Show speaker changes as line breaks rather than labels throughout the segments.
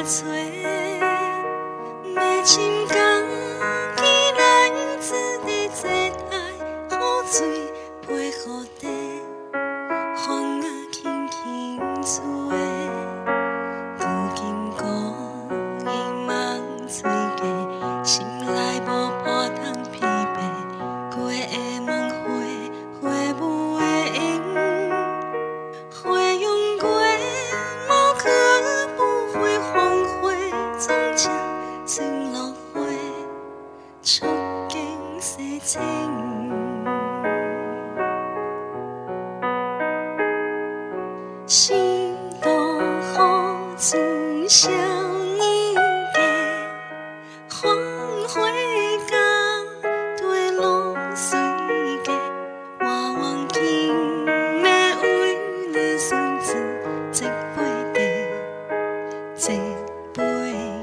找，要深江起来，自地坐台，雨水陪雨地，风啊轻轻吹。古今故意梦碎价，心内无波通疲惫，过的梦花，花舞的影，花用过，无可不会黄花，总将心落花，触景生情。心多好自少年家，黄花江对路随家，我望见要为你孙子这杯茶，这杯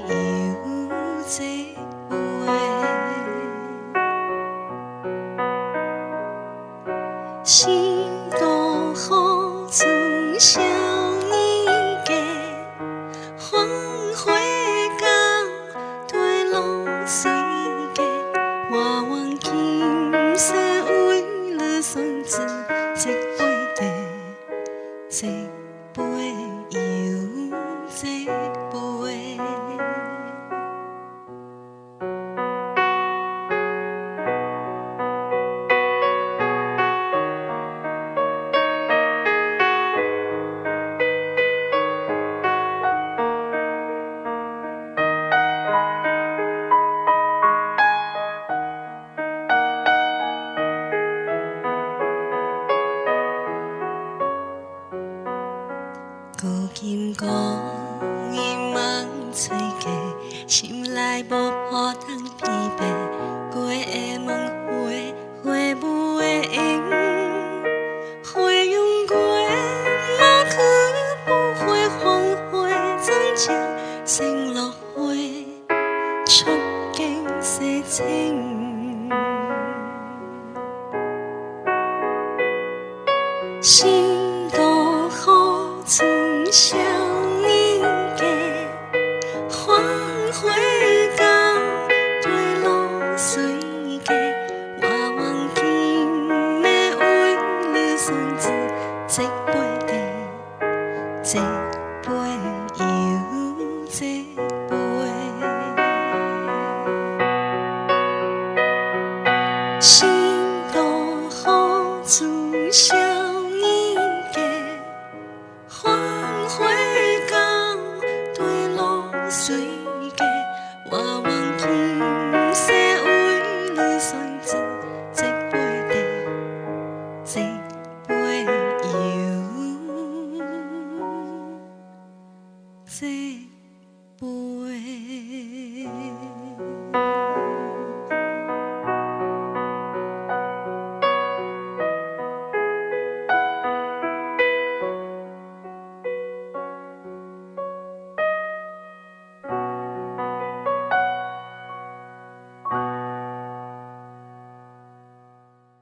又这杯。心多好自少年家，黄花江对路随家，我望今生为你孙子这杯茶，这杯又这杯。古今故意梦碎价，心内无波通疲惫，过的梦